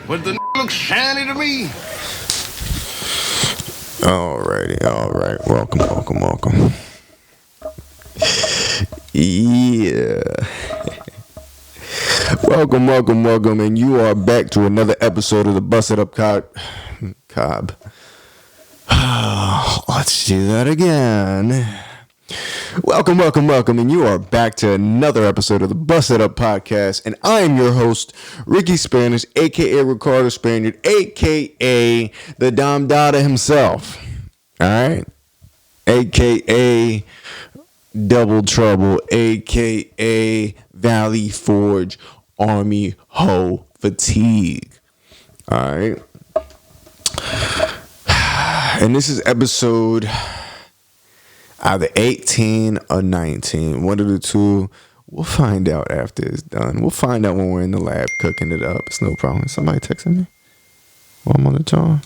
But the looks shiny to me. Alrighty, alright. Welcome. Yeah. welcome. And you are back to another episode of the Busted Up Cobb. Let's do that again. Welcome. And you are back to another episode of the Busted Up Podcast. And I am your host, Ricky Spanish, a.k.a. Ricardo Spaniard, a.k.a. the Dom Dada himself. All right? A.k.a. Double Trouble, a.k.a. Valley Forge, Army Ho Fatigue. All right? And this is episode either 18 or 19. One of the two. We'll find out after it's done. We'll find out when we're in the lab cooking it up. It's no problem. Somebody texting me while I'm on the jaw.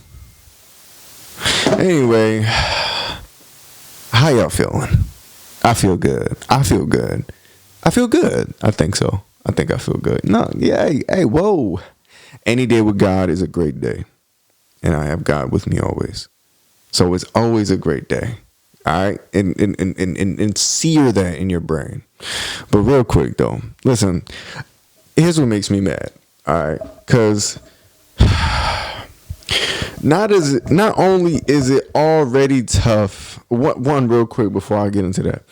Anyway, how y'all feeling? I feel good. I think so. I think I feel good. No, yeah, hey, whoa. Any day with God is a great day. And I have God with me always. So it's always a great day. All right? And sear that in your brain. But real quick, though. Listen, here's what makes me mad. All right? Because not only is it already tough. One real quick before I get into that.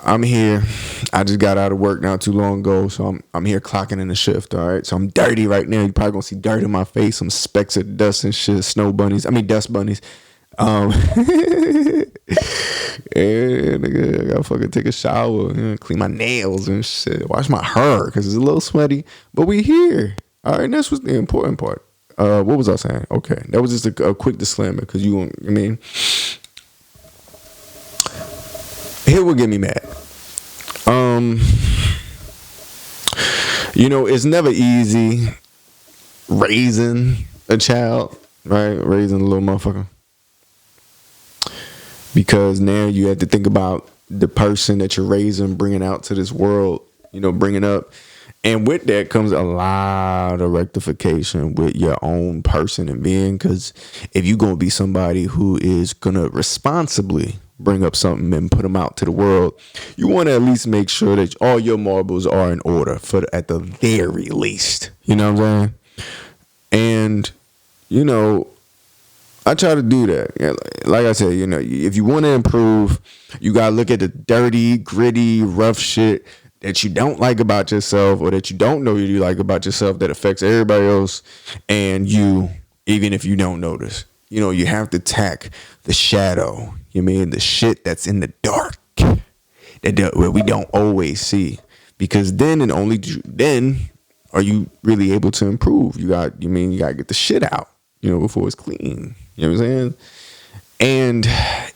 I'm here. I just got out of work not too long ago, so I'm here clocking in the shift. All right, so I'm dirty right now. You're probably gonna see dirt in my face, some specks of dust and shit, dust bunnies. And nigga, I gotta fucking take a shower, clean my nails and shit, wash my hair because it's a little sweaty. But we here. All right, and that's what's the important part. What was I saying? Okay, that was just a quick disclaimer because here will get me mad. It's never easy raising a child, right? Raising a little motherfucker. Because now you have to think about the person that you're raising, bringing out to this world, bringing up. And with that comes a lot of rectification with your own person and being. Because if you're going to be somebody who is going to responsibly bring up something and put them out to the world, you want to at least make sure that all your marbles are in order at the very least. You know what I'm saying? And, I try to do that. Like I said, if you want to improve, you got to look at the dirty, gritty, rough shit that you don't like about yourself or that you don't know you like about yourself that affects everybody else and you, even if you don't notice. You have to tack the shadow. The shit that's in the dark that we don't always see. Because then and only then are you really able to improve. You got to get the shit out, before it's clean. You know what I'm saying? And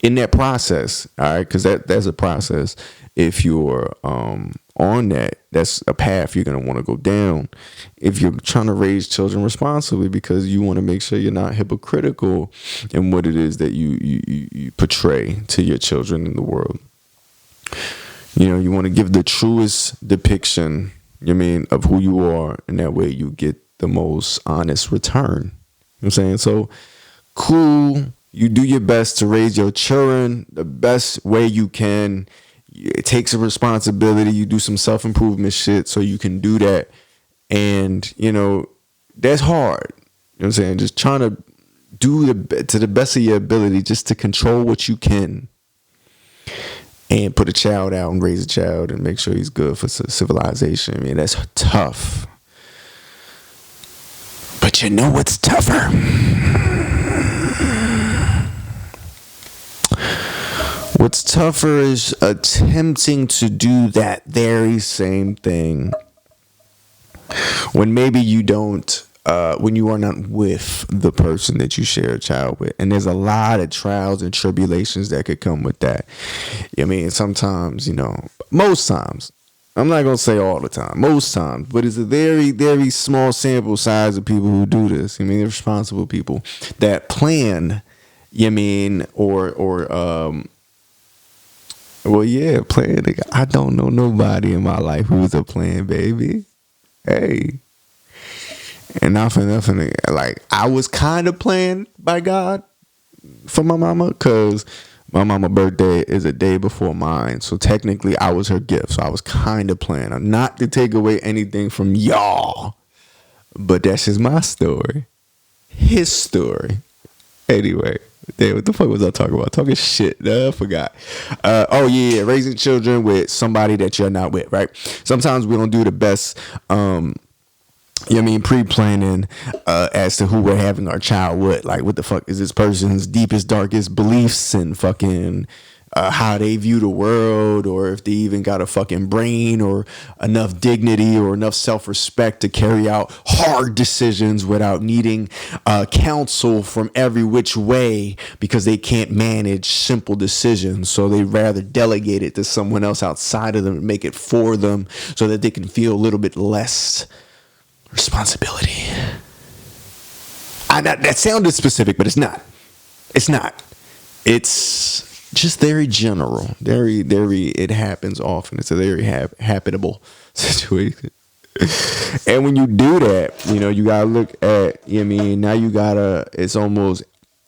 in that process, all right, because that's a process. If you're on that's a path you're going to want to go down. If you're trying to raise children responsibly, because you want to make sure you're not hypocritical in what it is that you portray to your children in the world. You want to give the truest depiction, of who you are, and that way you get the most honest return. You know what I'm saying? So, cool. You do your best to raise your children the best way you can. It takes a responsibility. You do some self-improvement shit so you can do that. And, that's hard. You know what I'm saying? Just trying to do to the best of your ability just to control what you can. And put a child out and raise a child and make sure he's good for civilization. That's tough. But you know what's tougher? What's tougher is attempting to do that very same thing when maybe you don't, when you are not with the person that you share a child with. And there's a lot of trials and tribulations that could come with that. Sometimes, most times, I'm not going to say all the time, most times, but it's a very, very small sample size of people who do this. They're responsible people that plan, plan. I don't know nobody in my life who's a plan baby. Hey. And not for nothing, like I was kind of planned by God for my mama, because my mama birthday is a day before mine, so technically I was her gift. So I was kind of planning not to take away anything from y'all, but that's just my story, his story. Anyway, damn, what the fuck was I talking about? Talking shit. I forgot. Oh yeah, raising children with somebody that you're not with, right? Sometimes we don't do the best. You know what I mean, pre-planning as to who we're having our child with. Like, what the fuck is this person's deepest, darkest beliefs and fucking how they view the world, or if they even got a fucking brain or enough dignity or enough self-respect to carry out hard decisions without needing counsel from every which way, because they can't manage simple decisions. So they rather delegate it to someone else outside of them and make it for them so that they can feel a little bit less responsibility. That sounded specific, but it's not. It's not. It's just very general. Very, very, it happens often. It's a very habitable situation. And when you do that, you know, you gotta look at, you know what I mean, now you gotta, it's almost,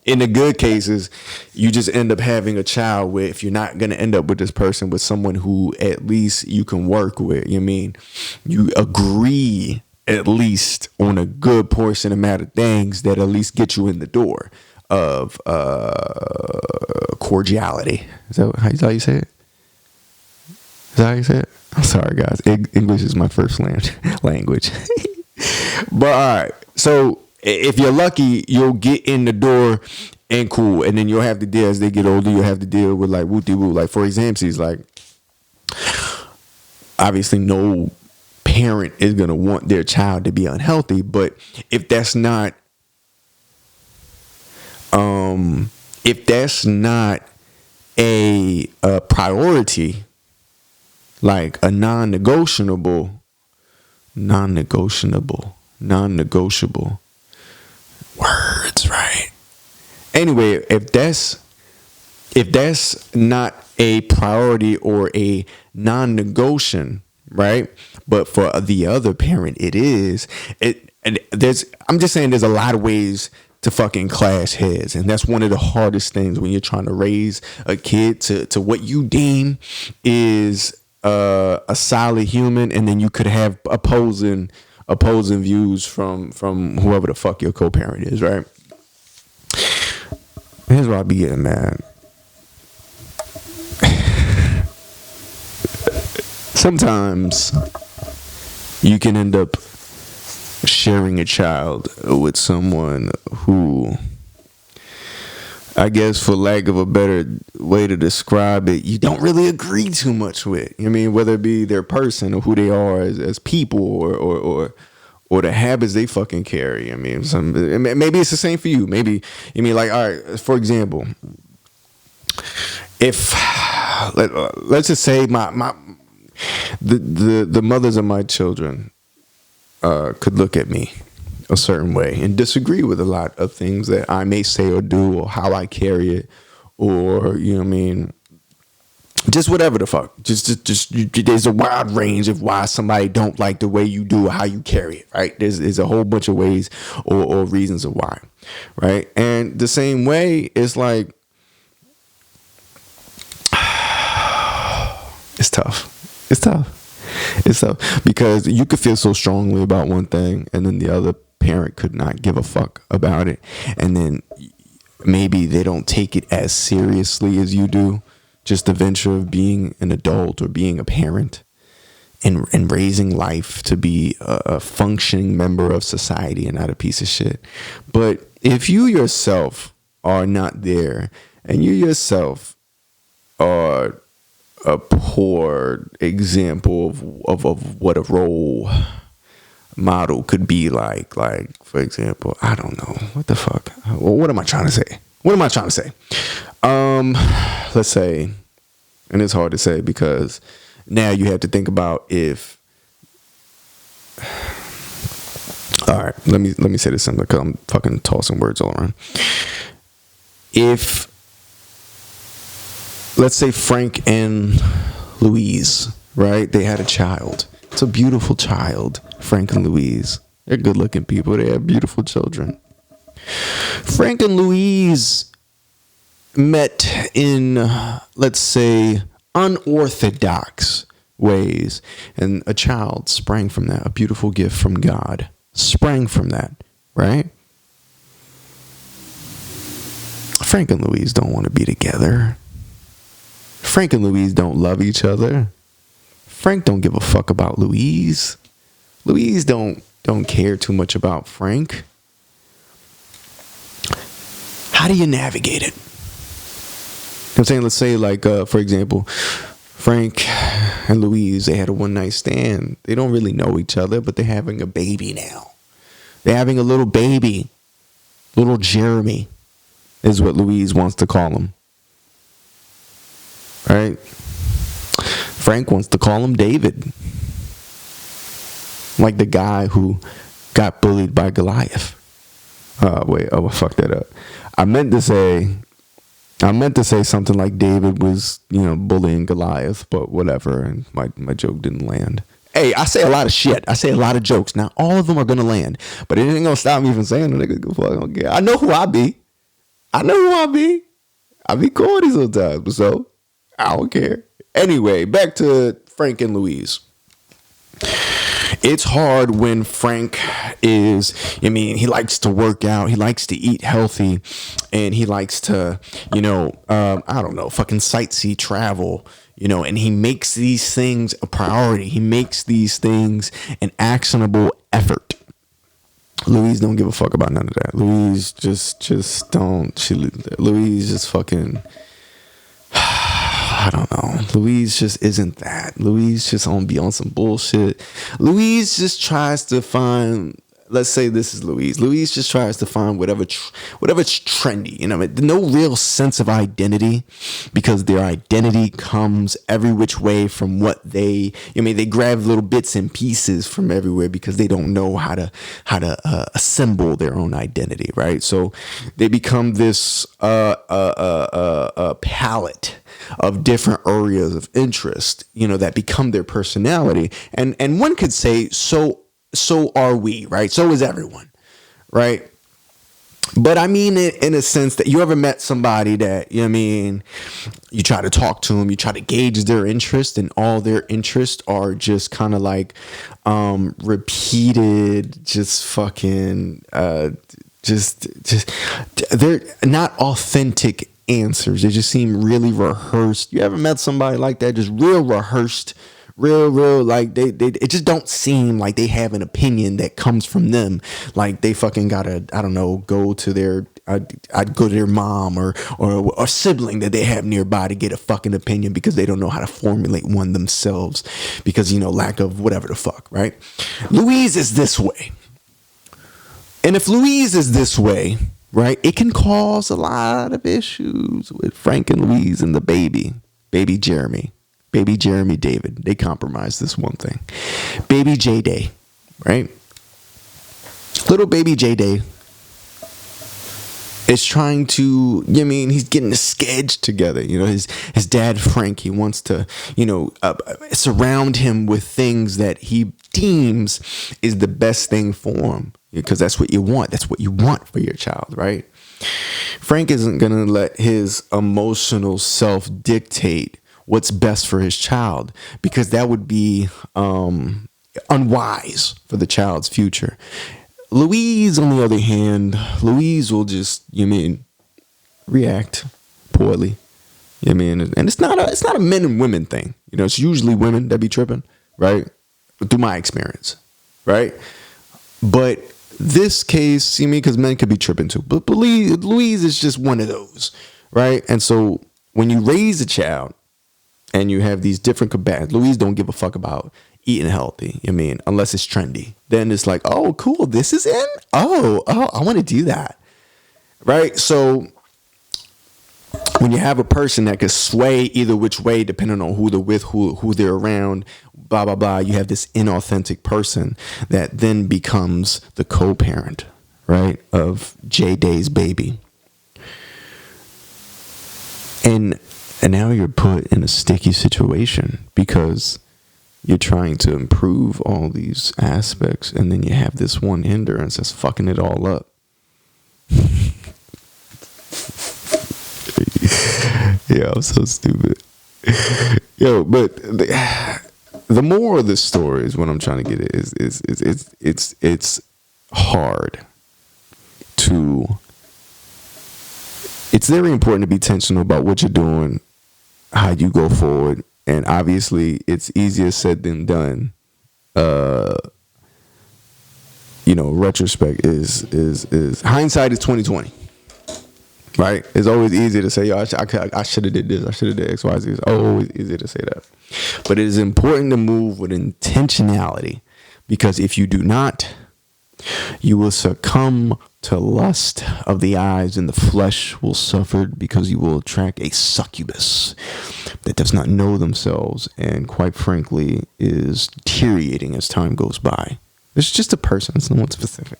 in the good cases, you just end up having a child with, if you're not gonna end up with this person, with someone who at least you can work with, you know what I mean? You agree at least on a good portion amount of things that at least get you in the door of cordiality. Is that how you say it? Is that how you say it? I'm sorry, guys. English is my first language. But all right. So if you're lucky, you'll get in the door and cool. And then you'll have to deal, as they get older, you'll have to deal with like woo-de-woo. Like, for example, like, obviously no parent is going to want their child to be unhealthy, but if that's not a priority, like a non-negotiable words, right? Anyway, if that's not a priority or a non-negotiation, right? But for the other parent, it is. I'm just saying, there's a lot of ways to fucking clash heads, and that's one of the hardest things when you're trying to raise a kid to what you deem is a solid human, and then you could have opposing views from whoever the fuck your co-parent is, right? Here's what I be getting mad. Sometimes you can end up sharing a child with someone who, I guess, for lack of a better way to describe it, you don't really agree too much with. I mean, whether it be their person or who they are as people, or the habits they fucking carry. I mean, maybe it's the same for you. Maybe, I mean, like, all right, for example, if let's just say the mothers of my children could look at me a certain way and disagree with a lot of things that I may say or do, or how I carry it, or, you know what I mean, just whatever the fuck. Just there's a wide range of why somebody don't like the way you do or how you carry it, right? There's a whole bunch of ways or reasons of why, right? And the same way, it's like, it's tough. It's tough because you could feel so strongly about one thing, and then the other parent could not give a fuck about it, and then maybe they don't take it as seriously as you do. Just the venture of being an adult or being a parent and raising life to be a functioning member of society and not a piece of shit. But if you yourself are not there, and you yourself are a poor example of what a role model could be like, for example, I don't know, what the fuck, what am I trying to say? Let's say, and it's hard to say because now you have to think about if, all right, let me say this simply because I'm fucking tossing words all around. If, let's say Frank and Louise, right? They had a child. It's a beautiful child, Frank and Louise. They're good looking people. They have beautiful children. Frank and Louise met in, let's say, unorthodox ways, and a child sprang from that. A beautiful gift from God sprang from that, right? Frank and Louise don't want to be together. Frank and Louise don't love each other. Frank don't give a fuck about Louise. Louise don't care too much about Frank. How do you navigate it? I'm saying, let's say, like, for example, Frank and Louise, they had a one-night stand. They don't really know each other, but they're having a baby now. They're having a little baby. Little Jeremy is what Louise wants to call him. Right? Frank wants to call him David. Like the guy who got bullied by Goliath. I fucked that up. I meant to say something like David was, bullying Goliath, but whatever, and my joke didn't land. Hey, I say a lot of shit. I say a lot of jokes. Now, all of them are going to land, but it ain't going to stop me from saying it. Nigga, fuck, I don't care. I know who I be. I be corny sometimes, so I don't care. Anyway, back to Frank and Louise. It's hard when Frank he likes to work out, he likes to eat healthy, and he likes to, fucking sightsee, travel, and he makes these things a priority. He makes these things an actionable effort. Louise don't give a fuck about none of that. Louise just don't. Louise just fucking, I don't know. Louise just isn't that. Louise just be on some bullshit. Louise just tries to find, let's say this is Louise. Louise just tries to find whatever's trendy. No real sense of identity, because their identity comes every which way from what they grab little bits and pieces from everywhere because they don't know how to assemble their own identity, right? So they become this palette of different areas of interest, that become their personality. And one could say, so are we, right? So is everyone, right? But I mean it in a sense that you ever met somebody that, you try to talk to them, you try to gauge their interest, and all their interests are just kind of like repeated, just fucking, just they're not authentic answers. They just seem really rehearsed. You ever met somebody like that? Just real rehearsed, real like they it just don't seem like they have an opinion that comes from them. Like they fucking gotta, I don't know, go to their I'd go to their mom or a sibling that they have nearby to get a fucking opinion, because they don't know how to formulate one themselves because, lack of whatever the fuck, right? Louise is this way. And if Louise is this way, right, it can cause a lot of issues with Frank and Louise and the baby Jeremy David. They compromised this one thing. Baby J Day, right? Little baby J Day is trying to, he's getting the sketch together. His dad, Frank, he wants to, surround him with things that he deems is the best thing for him, because that's what you want. That's what you want for your child, right? Frank isn't going to let his emotional self dictate what's best for his child, because that would be unwise for the child's future. Louise, on the other hand, Louise will just, react poorly. And it's not a men and women thing. It's usually women that be tripping, right? Through my experience, right? But this case, because men could be tripping too. But Louise is just one of those, right? And so when you raise a child and you have these different combatants, Louise don't give a fuck about eating healthy, unless it's trendy. Then it's like, oh, cool, this is in? Oh, I want to do that, right? So when you have a person that could sway either which way, depending on who they're with, who they're around, blah, blah, blah, you have this inauthentic person that then becomes the co-parent, right, of J Day's baby. And now you're put in a sticky situation, because you're trying to improve all these aspects, and then you have this one hindrance that's fucking it all up. Yeah, I'm so stupid. Yo, but the moral of the story is what I'm trying to get at is it's hard to. It's very important to be intentional about what you're doing, how you go forward, and obviously it's easier said than done. Retrospect is hindsight is 2020. Right? It's always easy to say, yo, I should have did this. I should have did X, Y, Z. It's always easy to say that. But it is important to move with intentionality, because if you do not, you will succumb to lust of the eyes, and the flesh will suffer, because you will attract a succubus that does not know themselves and, quite frankly, is deteriorating as time goes by. It's just a person. It's no one specific.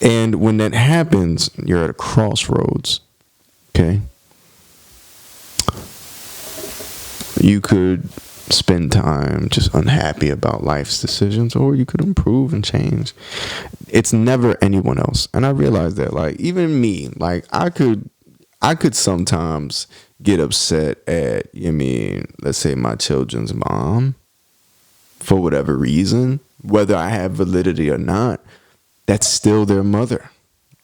And when that happens, you're at a crossroads, okay? You could spend time just unhappy about life's decisions, or you could improve and change. It's never anyone else. And I realize that, like, even me, like, I could sometimes get upset at, let's say my children's mom for whatever reason, whether I have validity or not. That's still their mother.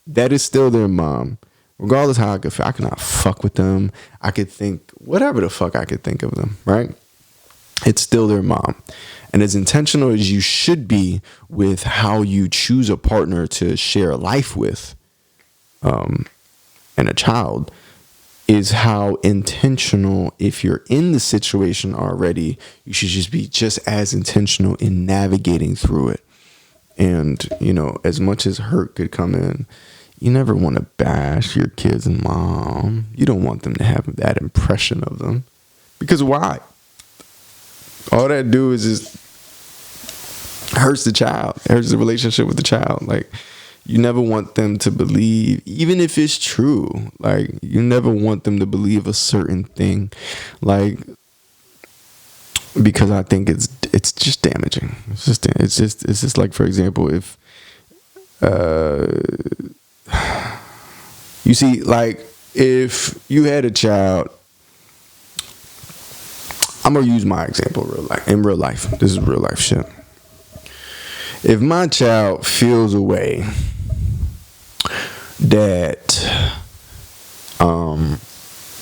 That is still their mom. Regardless how I could feel, I cannot fuck with them. I could think whatever the fuck I could think of them, right? It's still their mom. And as intentional as you should be with how you choose a partner to share life with, and a child, is how intentional, if you're in the situation already, you should just be just as intentional in navigating through it. And, as much as hurt could come in, you never want to bash your kids and mom. You don't want them to have that impression of them. Because why? All that do is just hurts the child. It hurts the relationship with the child. Like, you never want them to believe, even if it's true, like, you never want them to believe a certain thing. Like, because I think it's just damaging. It's just like, for example, if you see, like, if you had a child, I'm gonna use my example in real life. This is real life shit. If my child feels a way that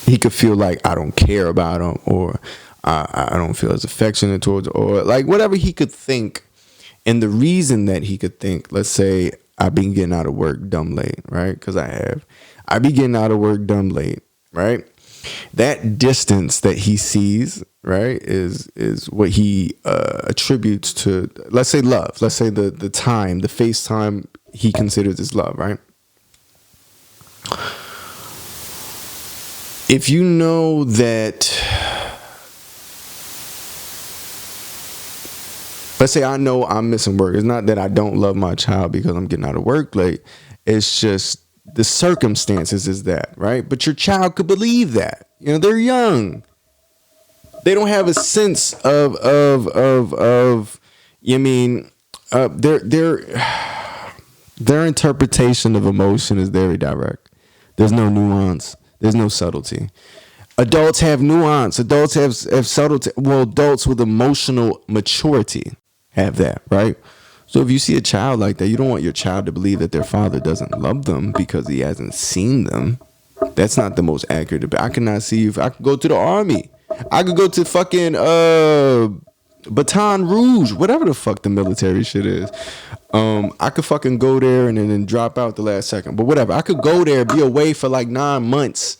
he could feel like I don't care about him, or I don't feel as affectionate towards, or like whatever he could think. And the reason that he could think, let's say I've been getting out of work dumb late, right? Because I be getting out of work dumb late, right? That distance that he sees, right, is what he attributes to, let's say, love. Let's say the time, the face time he considers as love, right? If you know that, let's say I know I'm missing work. It's not that I don't love my child because I'm getting out of work late. It's just the circumstances is that, right? But your child could believe that. They're young. They don't have a sense of their interpretation of emotion is very direct. There's no nuance. There's no subtlety. Adults have nuance. Adults have subtlety. Well, adults with emotional maturity have that, right? So if you see a child like that, you don't want your child to believe that their father doesn't love them because he hasn't seen them. That's not the most accurate. I cannot see you. If I could go to the army, I could go to fucking Baton Rouge, whatever the fuck the military shit is. I could fucking go there and then drop out the last second. But whatever. I could go there, be away for like 9 months,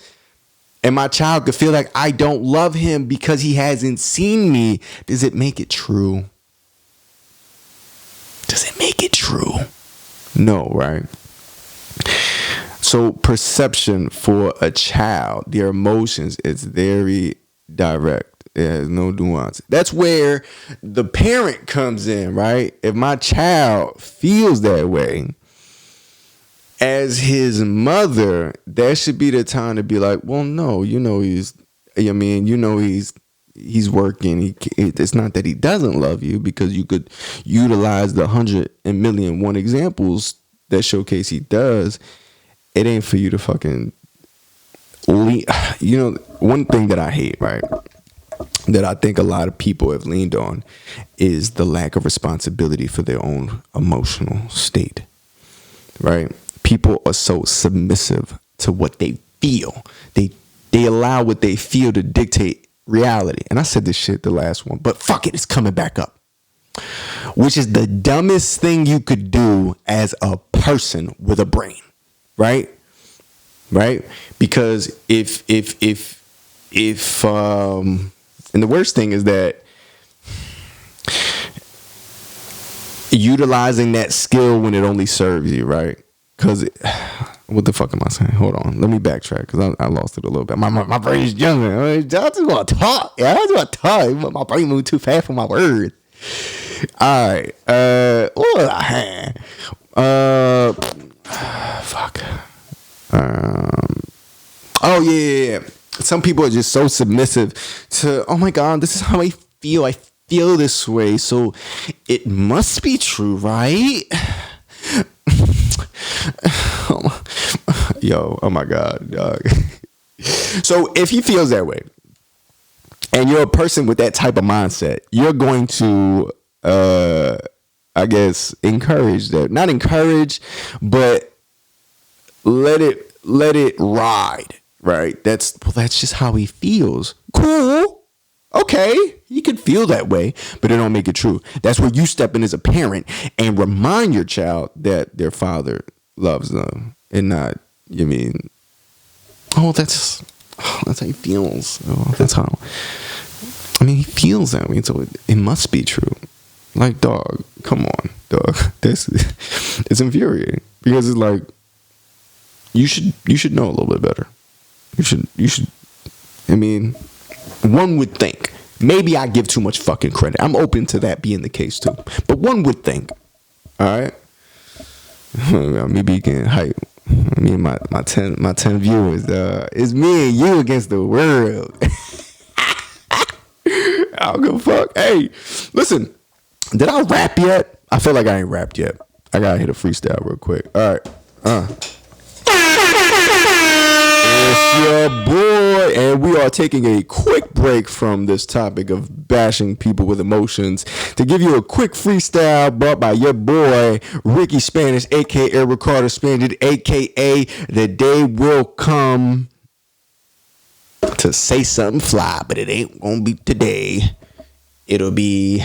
and my child could feel like I don't love him because he hasn't seen me. Does it make it true? Does it make it true? No, right? So perception for a child, their emotions, is very direct. It has no nuance. That's where the parent comes in, right? If my child feels that way, as his mother, that should be the time to be like, well, no, he's he's working. It's not that he doesn't love you, because you could utilize the 100,000,001 examples that showcase he does. It ain't for you to fucking one thing that I hate, right, that I think a lot of people have leaned on, is the lack of responsibility for their own emotional state, right? People are so submissive to what they feel. They allow what they feel to dictate reality. And I said this shit the last one, but fuck it, it's coming back up. Which is the dumbest thing you could do as a person with a brain, right? Right? Because if and the worst thing is that utilizing that skill when it only serves you, right? Because what the fuck am I saying? Hold on, let me backtrack, because I lost it a little bit. My brain's jumping. I just want to talk. Yeah, I just want to talk. My brain moved too fast for my words. All right. What was I had? Fuck. Oh yeah. Some people are just so submissive to, oh my God, this is how I feel. I feel this way, so it must be true, right? Yo, oh my God, dog. So if he feels that way, and you're a person with that type of mindset, you're going to, I guess, encourage that. Not encourage, but let it ride, right? That's just how he feels. Cool. Okay, he could feel that way, but it don't make it true. That's where you step in as a parent and remind your child that their father loves them, and not, you mean, that's how he feels. Oh, that's how. I mean, he feels that way, so it must be true. Like, dog, come on, dog. It's infuriating, because it's like, you should know a little bit better. You should. I mean, one would think. Maybe I give too much fucking credit. I'm open to that being the case too. But one would think. All right. Maybe you can hype. Me and my 10 viewers. It's me and you against the world. I don't give a fuck. Hey, listen. Did I rap yet? I feel like I ain't rapped yet. I gotta hit a freestyle real quick. All right. It's your boy, and we are taking a quick break from this topic of bashing people with emotions to give you a quick freestyle brought by your boy Ricky Spanish, aka Ricardo Spanish, aka the day will come to say something fly, but it ain't gonna be today. It'll be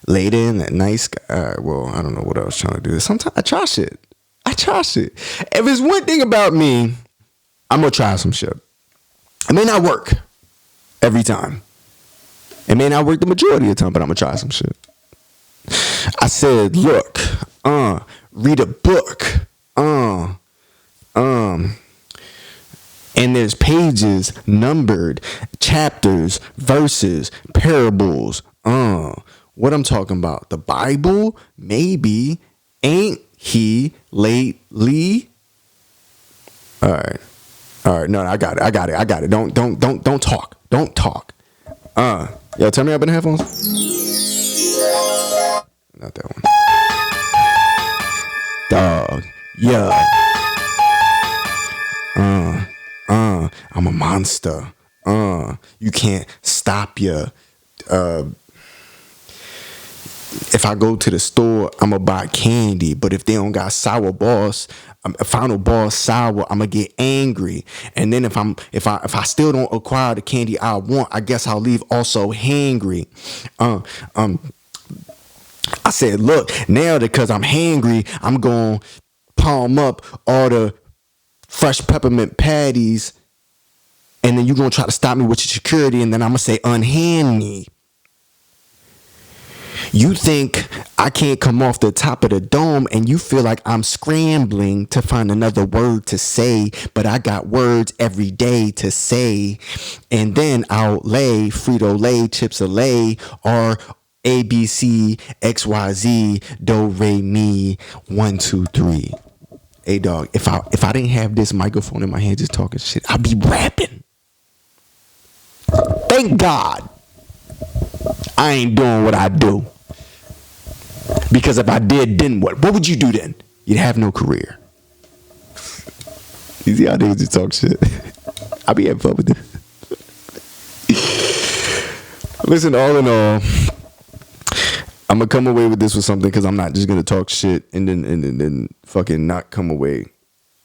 later in that nice sky. All right, well, I don't know what I was trying to do. Sometimes I try shit. If it's one thing about me, I'm gonna try some shit. It may not work every time. It may not work the majority of the time, but I'm gonna try some shit. I said, look, read a book, and there's pages numbered, chapters, verses, parables. What I'm talking about? The Bible? Maybe. Ain't he lately? All right. No, I got it. Don't talk. Yo, turn me up in the headphones. Not that one. Dog. Yeah. I'm a monster. You can't stop ya. If I go to the store, I'ma buy candy. But if they don't got sour boss, final boss sour, I'ma get angry. And then if I still don't acquire the candy I want, I guess I'll leave also hangry. I said, look, now because I'm hangry, I'm gonna palm up all the fresh peppermint patties, and then you're gonna try to stop me with your security, and then I'm gonna say unhand me. You think I can't come off the top of the dome, and you feel like I'm scrambling to find another word to say, but I got words every day to say. And then I'll lay Frito-Lay, Chips-A-Lay, or A, B, C, X, Y, Z, Do, Re, Mi, 1, 2, 3. Hey dog, if I didn't have this microphone in my hand just talking shit, I'd be rapping. Thank God I ain't doing what I do. Because if I did, then what? What would you do then? You'd have no career. You see how niggas just talk shit? I be having fun with this. Listen, all in all, I'm gonna come away with this with something because I'm not just gonna talk shit and then fucking not come away.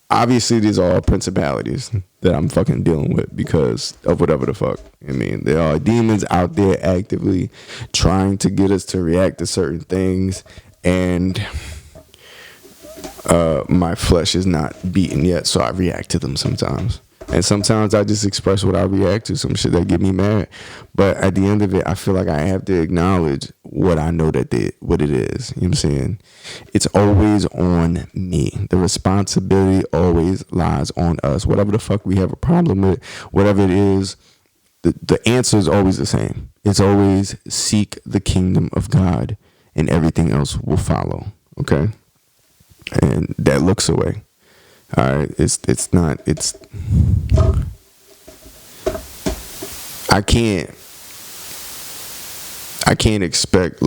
Obviously, these are all principalities that I'm fucking dealing with because of whatever the fuck. I mean, there are demons out there actively trying to get us to react to certain things, and my flesh is not beaten yet, so I react to them sometimes. And sometimes I just express what I react to, some shit that get me mad. But at the end of it, I feel like I have to acknowledge what I know what it is. You know what I'm saying? It's always on me. The responsibility always lies on us. Whatever the fuck we have a problem with, whatever it is, the answer is always the same. It's always seek the kingdom of God and everything else will follow. Okay? And that looks away. All right, it's not. I can't expect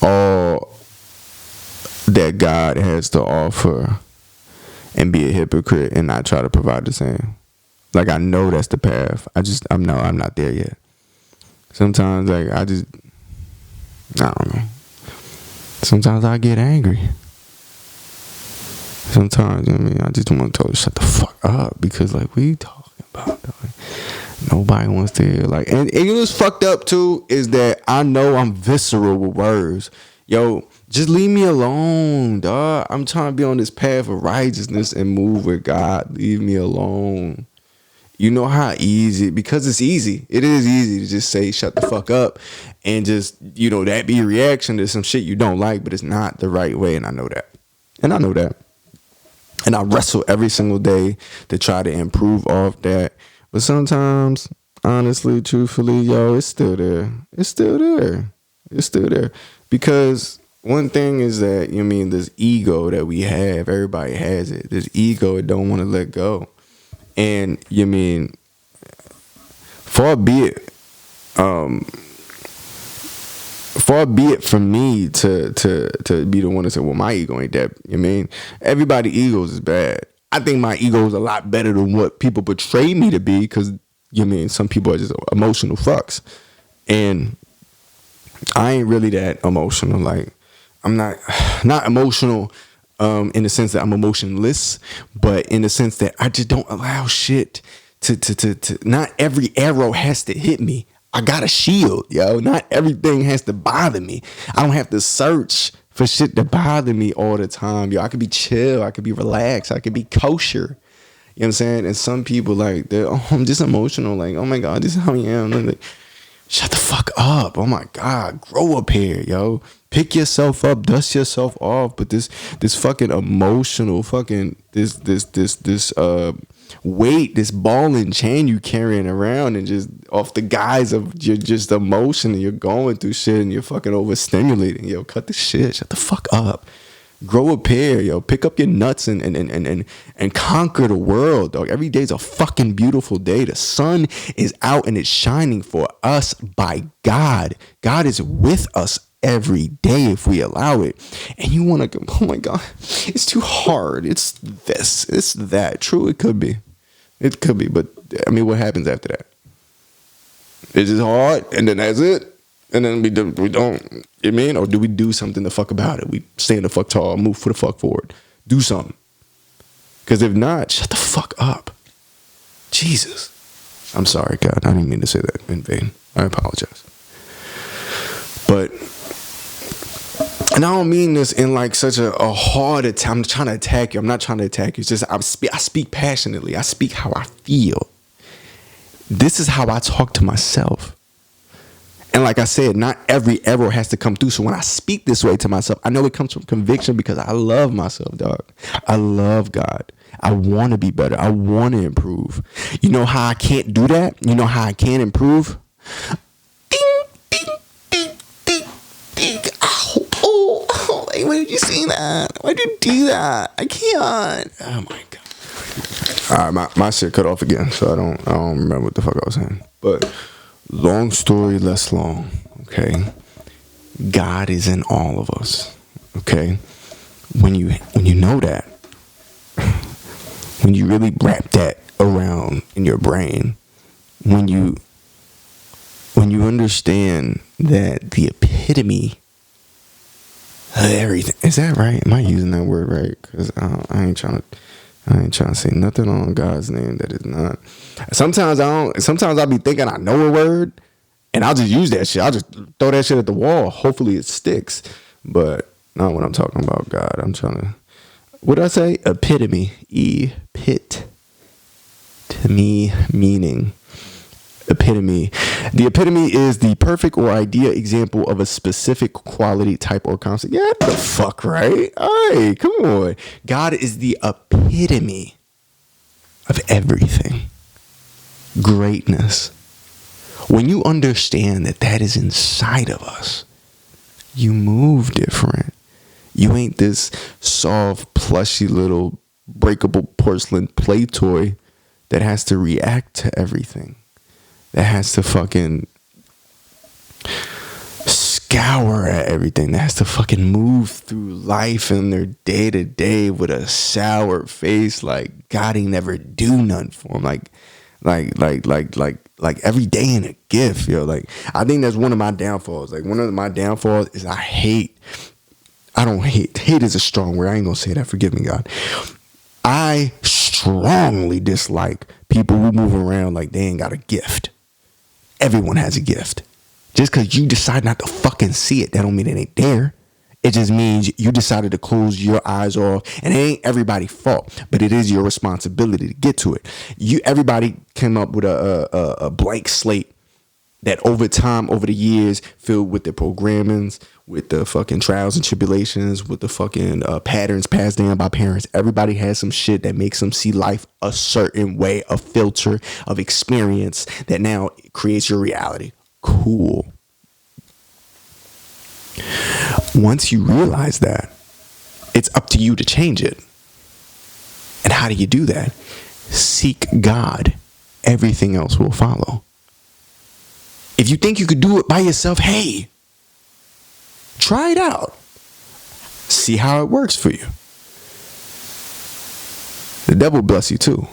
all that God has to offer and be a hypocrite and not try to provide the same. Like, I know that's the path. I'm not there yet. Sometimes I don't know. Sometimes I get angry. Sometimes, I just want to tell you, shut the fuck up. Because, what are you talking about? Nobody wants to hear. And you know what's fucked up, too, is that I know I'm visceral with words. Yo, just leave me alone, dog. I'm trying to be on this path of righteousness and move with God. Leave me alone. You know how easy, because it's easy. It is easy to just say, shut the fuck up. And just, that be a reaction to some shit you don't like, but it's not the right way. And I know that. And I wrestle every single day to try to improve off that. But sometimes, honestly, truthfully, yo, it's still there. It's still there. Because one thing is that, this ego that we have, everybody has it. This ego it don't want to let go. And far be it from me to be the one to say, well, my ego ain't that. Everybody's egos is bad. I think my ego is a lot better than what people portray me to be, because some people are just emotional fucks, and I ain't really that emotional. I'm not emotional. In the sense that I'm emotionless, but in the sense that I just don't allow shit to not every arrow has to hit me. I got a shield, yo. Not everything has to bother me. I don't have to search for shit to bother me all the time, yo. I could be chill, I could be relaxed, I could be kosher. You know what I'm saying? And some people I'm just emotional, oh my God, this is how I am. Shut the fuck up. Oh my God. Grow up here, yo. Pick yourself up, dust yourself off. But this fucking emotional fucking this weight, this ball and chain you carrying around, and just off the guise of you're just emotion and you're going through shit and you're fucking overstimulating. Yo, cut the shit. Shut the fuck up. Grow a pair, yo. Pick up your nuts and conquer the world, dog. Every day's a fucking beautiful day. The sun is out and it's shining for us by God. God is with us every day if we allow it. And you want to go, oh my God, it's too hard. It's this, it's that. True, it could be. It could be, but what happens after that? It's just hard, and then that's it. And then we don't, or do we do something the fuck about it? We stand the fuck tall, move for the fuck forward, do something. Because if not, shut the fuck up. Jesus. I'm sorry, God. I didn't mean to say that in vain. I apologize. But, and I don't mean this in such a hard attack. I'm trying to attack you. I'm not trying to attack you. It's just I speak passionately. I speak how I feel. This is how I talk to myself. And like I said, not every arrow has to come through. So when I speak this way to myself, I know it comes from conviction because I love myself, dog. I love God. I want to be better. I want to improve. You know how I can't do that? You know how I can't improve? Ding, ding, ding, ding, ding. Ow, oh, why did you see that? Why did you do that? I can't. Oh my God. All right, my shit cut off again, so I don't remember what the fuck I was saying. But long story less long. Okay, God is in all of us. Okay, when you know that, when you really wrap that around in your brain, when you understand that the epitome of everything, is that right? Am I using that word right? Because I ain't trying to say nothing on God's name that is not. Sometimes I'll be thinking I know a word, and I'll just use that shit. I'll just throw that shit at the wall. Hopefully it sticks. But not when I'm talking about God. I'm trying to. What did I say? Epitome. Epit. To me, meaning. Epitome. The epitome is the perfect or ideal example of a specific quality, type, or concept. Yeah, the fuck right. Hey, come on. God is the epitome of everything. Greatness. When you understand that is inside of us, you move different. You ain't this soft, plushy little breakable porcelain play toy that has to react to everything. That has to fucking scour at everything. That has to fucking move through life in their day to day with a sour face, like God ain't never do nothing for them. Like every day in a gift, yo. Like I think that's one of my downfalls. Like one of my downfalls is hate is a strong word. I ain't gonna say that. Forgive me, God. I strongly dislike people who move around like they ain't got a gift. Everyone has a gift. Just because you decide not to fucking see it, that don't mean it ain't there. It just means you decided to close your eyes off, and it ain't everybody's fault, but it is your responsibility to get to it. Everybody came up with a blank slate that over time, over the years, filled with the programmings, with the fucking trials and tribulations, with the fucking patterns passed down by parents. Everybody has some shit that makes them see life a certain way, a filter of experience that now creates your reality. Cool. Once you realize that, it's up to you to change it. And how do you do that? Seek God. Everything else will follow. If you think you could do it by yourself, hey, try it out. See how it works for you. The devil bless you too.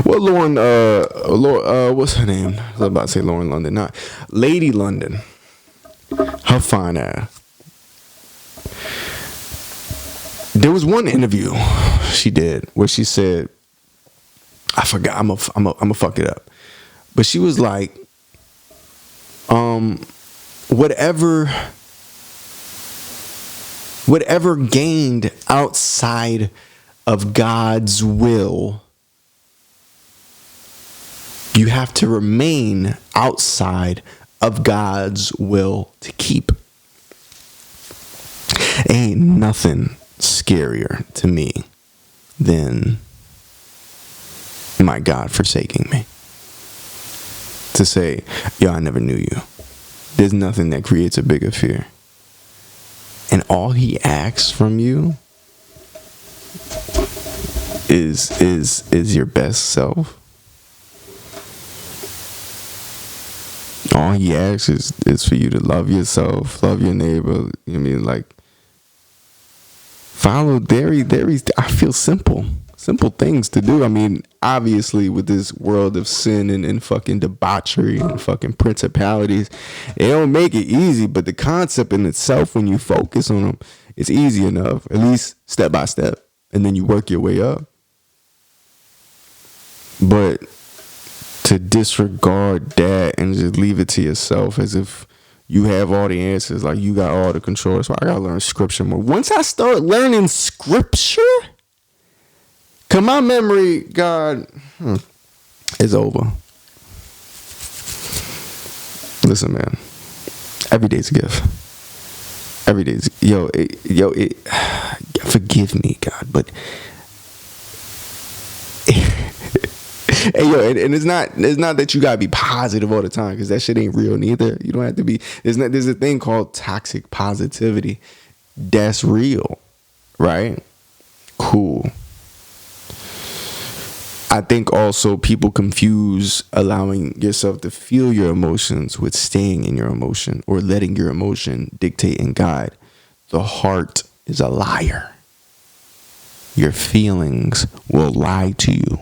Well, Lauren, what's her name? I was about to say Lauren London, not Lady London. Her fine ass. There was one interview she did where she said, I forgot. I'm a fuck it up. But she was like, whatever gained outside of God's will, you have to remain outside of God's will to keep. Ain't nothing scarier to me than my God forsaking me. To say, yo, I never knew you. There's nothing that creates a bigger fear. And all he asks from you is your best self. All he asks is for you to love yourself, love your neighbor. I mean, like, follow I feel simple things to do. I mean, obviously with this world of sin and fucking debauchery and fucking principalities, it don't make it easy, but the concept in itself, when you focus on them, it's easy enough, at least step by step, and then you work your way up. But to disregard that and just leave it to yourself as if you have all the answers, like you got all the control. So I gotta learn scripture more. Once I start learning scripture, cause my memory, God, is over. Listen, man. Every day's a gift. Every day's forgive me, God, but hey, yo, and it's not that you gotta be positive all the time, because that shit ain't real neither. You don't have to be. There's a thing called toxic positivity that's real, right? Cool. I think also people confuse allowing yourself to feel your emotions with staying in your emotion or letting your emotion dictate and guide. The heart is a liar. Your feelings will lie to you.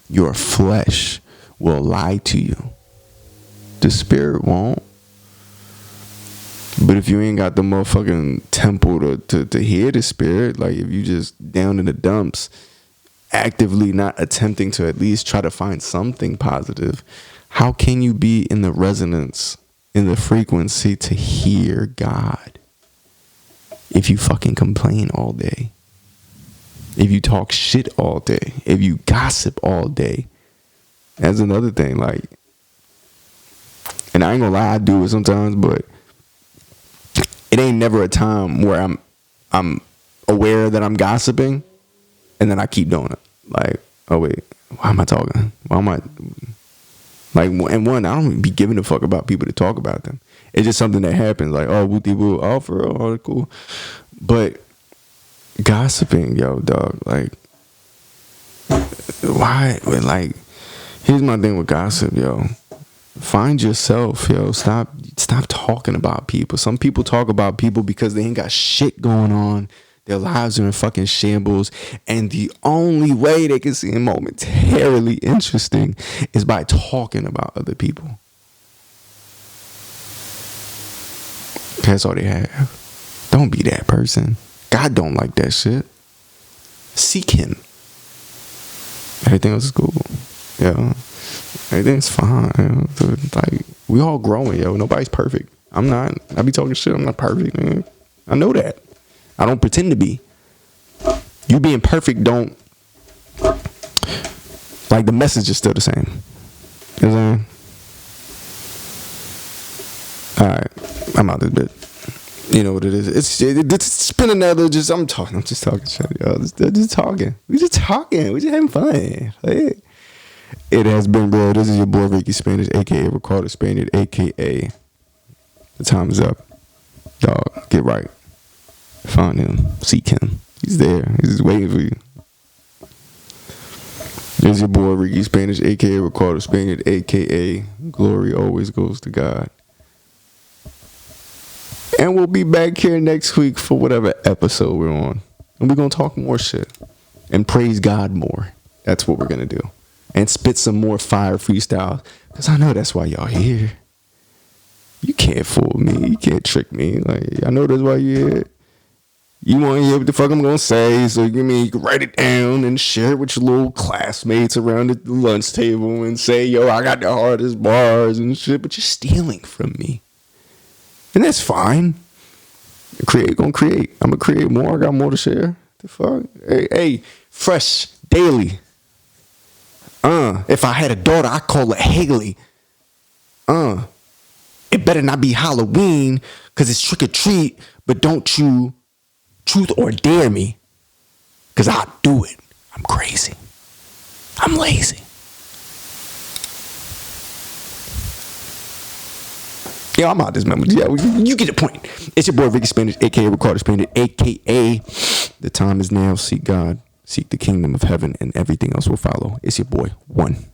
Your flesh will lie to you. The spirit won't. But if you ain't got the motherfucking temple to hear the spirit, like if you just down in the dumps, actively not attempting to at least try to find something positive, how can you be in the resonance, in the frequency to hear God? If you fucking complain all day, if you talk shit all day, if you gossip all day, that's another thing. Like, and I ain't gonna lie, I do it sometimes, but it ain't never a time where I'm aware that I'm gossiping and then I keep doing it. Like, oh wait, why am I talking? Why am I like? And one, I don't be giving a fuck about people to talk about them. It's just something that happens. Like, oh, wooty woo, oh for real, oh cool. But gossiping, yo, dog, like, why? Like, here's my thing with gossip, yo. Find yourself, yo. Stop talking about people. Some people talk about people because they ain't got shit going on. Their lives are in fucking shambles, and the only way they can seem momentarily interesting is by talking about other people. That's all they have. Don't be that person. God don't like that shit. Seek him. Everything else is cool. Yeah. Everything's fine. Like, we all growing, yo. Nobody's perfect. I'm not. I be talking shit. I'm not perfect, man. I know that. I don't pretend to be. You being perfect don't, like, the message is still the same. You know what I'm saying? Alright, I'm out this bit. You know what it is. It's been another I'm just talking shit, yo. Just talking. We just having fun. Like, it has been real. This is your boy Ricky Spanish, aka Ricardo Spaniard, aka the time is up. Dog, get right. Find him. Seek him. He's there. He's just waiting for you. There's your boy Ricky Spanish, aka Ricardo Spaniard, aka Glory Always Goes to God. And we'll be back here next week for whatever episode we're on. And we're going to talk more shit. And praise God more. That's what we're going to do. And spit some more fire freestyles. Because I know that's why y'all here. You can't fool me. You can't trick me. Like, I know that's why you're here. You want to hear what the fuck I'm going to say, so you can write it down and share it with your little classmates around the lunch table and say, yo, I got the hardest bars and shit, but you're stealing from me. And that's fine. Gonna create. I'm going to create more. I got more to share. The fuck? Hey, fresh, daily. If I had a daughter, I'd call her Haley. It better not be Halloween, because it's trick or treat, but don't you truth or dare me, because I'll do it. I'm crazy. I'm lazy. Yeah, I'm out this memory. Yeah, you get the point. It's your boy Ricky Spanish, aka Ricardo Spanish, aka the time is now. Seek God, seek the kingdom of heaven, and everything else will follow. It's your boy, One.